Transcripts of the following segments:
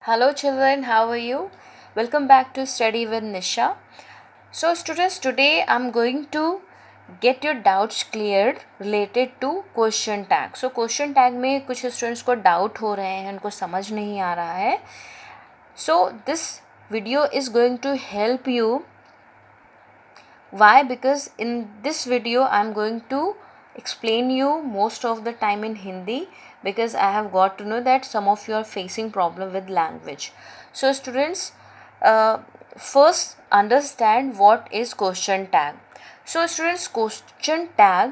Hello children, how are you? Welcome back to Study with Nisha. So students, today I'm going to get your doubts cleared related to question tag. So question tag में कुछ students को doubt हो रहे हैं, उनको समझ नहीं आ रहा है. So this video is going to help you. Why? Because in this video I'm going to explain you most of the time in Hindi, because I have got to know that some of you are facing problem with language. So students, first understand what is question tag. So students, question tag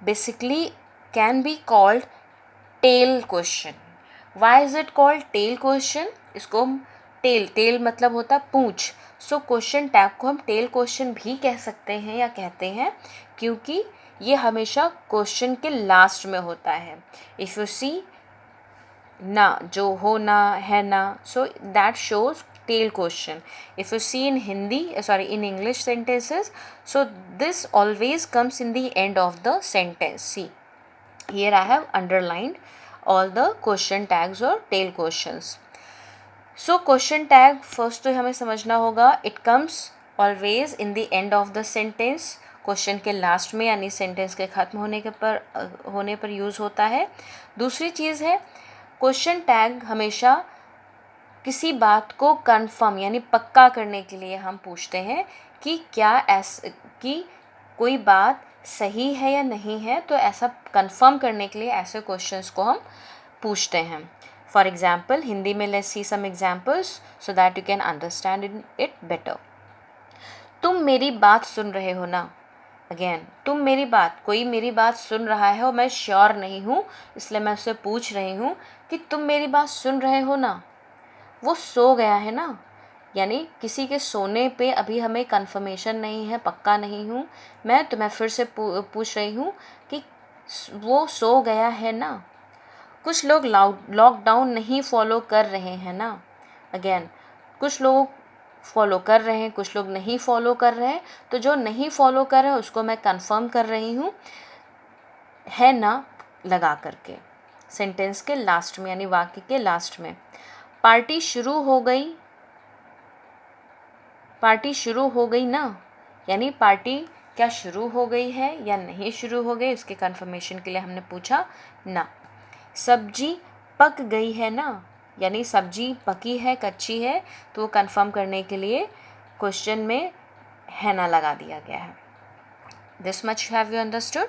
basically can be called tail question. Why is it called tail question? इसको हम tell मतलब होता है पूंछ. सो question tag को हम tell question भी कह सकते हैं या कहते हैं, क्योंकि ये हमेशा क्वेश्चन के लास्ट में होता है. इफ़ यू सी ना, जो हो ना है ना, so that shows tail question. If you see in in English sentences, so this always comes in the end of the sentence. See, here I have underlined all the question tags or tail questions. So question tag first तो हमें समझना होगा, it comes always in the end of the sentence. Question के last में यानी sentence के ख़त्म होने पर यूज़ होता है. दूसरी चीज़ है, क्वेश्चन टैग हमेशा किसी बात को कंफर्म यानी पक्का करने के लिए हम पूछते हैं कि क्या कि कोई बात सही है या नहीं है. तो ऐसा कंफर्म करने के लिए ऐसे क्वेश्चंस को हम पूछते हैं. फॉर एग्जाम्पल, हिंदी में let's see some examples so that you can understand it better. तुम मेरी बात सुन रहे हो ना. अगेन, तुम मेरी बात, कोई मेरी बात सुन रहा है और मैं श्योर नहीं हूँ, इसलिए मैं उससे पूछ रही हूँ कि तुम मेरी बात सुन रहे हो ना. वो सो गया है ना, यानी किसी के सोने पे अभी हमें कंफर्मेशन नहीं है, पक्का नहीं हूँ. मैं तुम्हें फिर से पूछ रही हूँ कि वो सो गया है ना. कुछ लोग लॉकडाउन नहीं फॉलो कर रहे हैं ना. अगेन, कुछ लोग फॉलो कर रहे हैं, कुछ लोग नहीं फॉलो कर रहे हैं. तो जो नहीं फॉलो कर रहे हैं उसको मैं कंफर्म कर रही हूँ है ना लगा करके सेंटेंस के लास्ट में यानी वाक्य के लास्ट में. पार्टी शुरू हो गई ना, यानी पार्टी क्या शुरू हो गई है या नहीं शुरू हो गई, उसके कंफर्मेशन के लिए हमने पूछा ना. सब्जी पक गई है ना, यानी सब्जी पकी है कच्ची है, तो वो कंफर्म करने के लिए क्वेश्चन में है ना लगा दिया गया है. This much have you understood?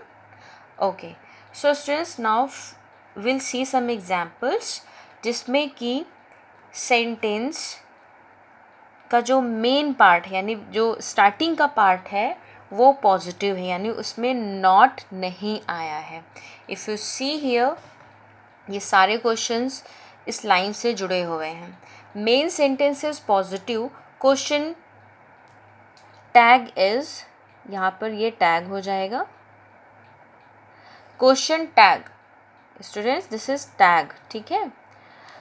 Okay, so students, now will see some examples जिसमें कि सेंटेंस का जो मेन पार्ट है यानी जो स्टार्टिंग का पार्ट है वो पॉजिटिव है, यानी उसमें नॉट नहीं आया है. इफ़ यू सी हियर, ये सारे क्वेश्चंस इस लाइन से जुड़े हुए हैं. Main sentence is positive, question tag is, यहाँ पर ये टैग हो जाएगा question tag. Students, this is tag, ठीक है.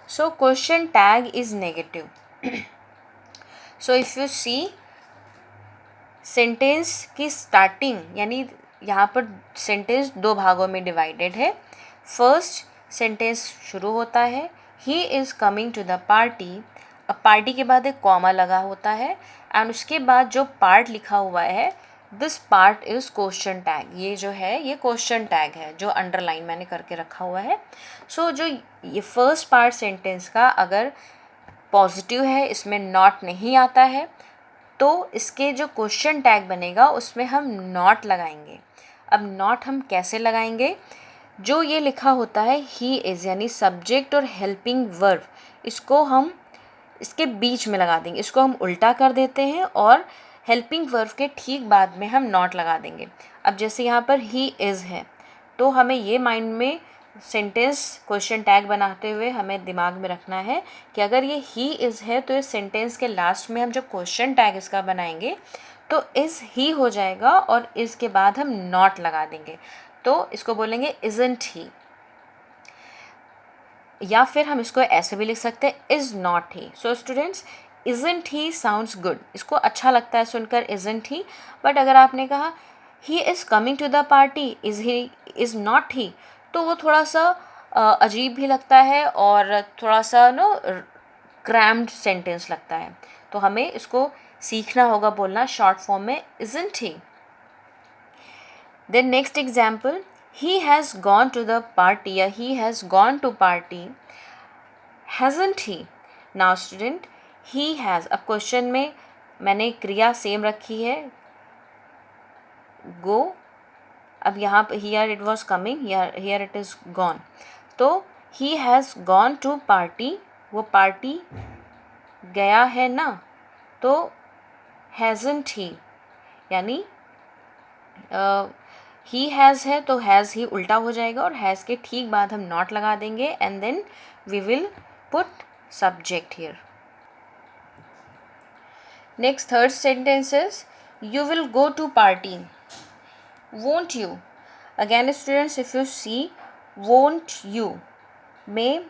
So question tag is negative. So if you see, sentence की स्टार्टिंग यानी यहाँ पर सेंटेंस दो भागों में डिवाइडेड है. फर्स्ट सेंटेंस शुरू होता है, he is coming to the party. अब पार्टी के बाद एक कॉमा लगा होता है एंड उसके बाद जो पार्ट लिखा हुआ है, this part is question tag. ये जो है ये क्वेश्चन टैग है जो अंडरलाइन मैंने करके रखा हुआ है. सो जो ये फर्स्ट पार्ट सेंटेंस का अगर पॉजिटिव है, इसमें नॉट नहीं आता है, तो इसके जो क्वेश्चन टैग बनेगा उसमें हम नॉट लगाएंगे. अब नॉट हम कैसे लगाएंगे? जो ये लिखा होता है ही इज़ यानी सब्जेक्ट और हेल्पिंग वर्ब, इसको हम इसके बीच में लगा देंगे. इसको हम उल्टा कर देते हैं और हेल्पिंग वर्ब के ठीक बाद में हम नॉट लगा देंगे. अब जैसे यहाँ पर ही इज़ है, तो हमें ये माइंड में सेंटेंस क्वेश्चन टैग बनाते हुए हमें दिमाग में रखना है कि अगर ये ही इज़ है तो इस सेंटेंस के लास्ट में हम जब क्वेश्चन टैग इसका बनाएंगे तो इज़ ही हो जाएगा और इज़ के बाद हम नॉट लगा देंगे. तो इसको बोलेंगे इज़न्ट ही, या फिर हम इसको ऐसे भी लिख सकते हैं is not he. So students, isn't he sounds good, इसको अच्छा लगता है सुनकर इज़न्ट ही. बट अगर आपने कहा he is coming to the party, is not he, तो वो थोड़ा सा अजीब भी लगता है और थोड़ा सा क्रैम्ड सेंटेंस लगता है, तो हमें इसको सीखना होगा बोलना शॉर्ट फॉर्म में isn't he. Then next example, he has gone to the party या he has gone to party, hasn't he. Now student, he has, अब क्वेश्चन में मैंने क्रिया सेम रखी है go, अब यहाँ पर here it was coming, here it is gone, तो he has gone to party, वो पार्टी गया है ना, तो hasn't he, यानी ही हैज़ है तो हैज़ ही उल्टा हो जाएगा और हैज़ के ठीक बाद हम नॉट लगा देंगे and then we will put subject here. Next third sentence is you will go to party, won't you. Again students, if you see won't you में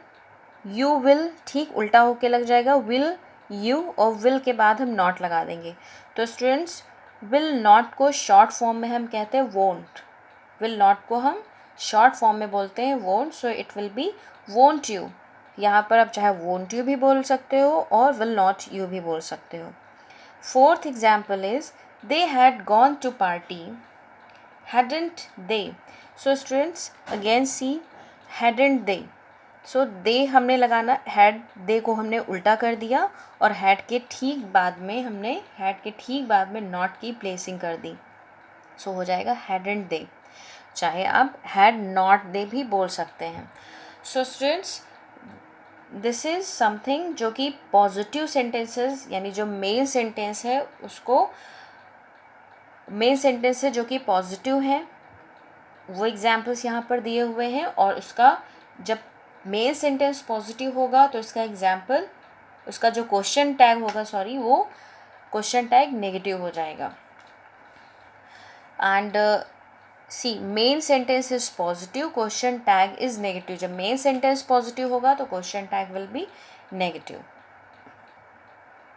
यू विल ठीक उल्टा होके लग जाएगा विल यू, और विल के बाद हम नॉट लगा देंगे. तो स्टूडेंट्स, विल नॉट को शॉर्ट फॉर्म में हम कहते हैं वोंट, विल नॉट को हम शॉर्ट फॉर्म में बोलते हैं won't, so it will be won't you. यहाँ पर आप चाहे वोंट यू भी बोल सकते हो और विल नॉट यू भी बोल सकते हो. Fourth example is they had gone to party, hadn't they. So students again see hadn't they, so they हमने लगाना, हैड दे को हमने उल्टा कर दिया और हैड के ठीक बाद में नॉट की प्लेसिंग कर दी, सो हो जाएगा हैडंट दे. चाहे आप हैड नॉट दे भी बोल सकते हैं. So students, this is something जो कि पॉजिटिव सेंटेंसेस, यानी जो मेन सेंटेंस है उसको, मेन सेंटेंस है जो कि पॉजिटिव है, वो एग्जाम्पल्स यहाँ पर दिए हुए हैं. और उसका जब मेन सेंटेंस पॉजिटिव होगा तो इसका एग्जाम्पल, उसका जो क्वेश्चन टैग होगा, वो क्वेश्चन टैग नेगेटिव हो जाएगा. And see, main sentence is positive, question tag is negative. जब मेन सेंटेंस पॉजिटिव होगा तो question tag will be negative.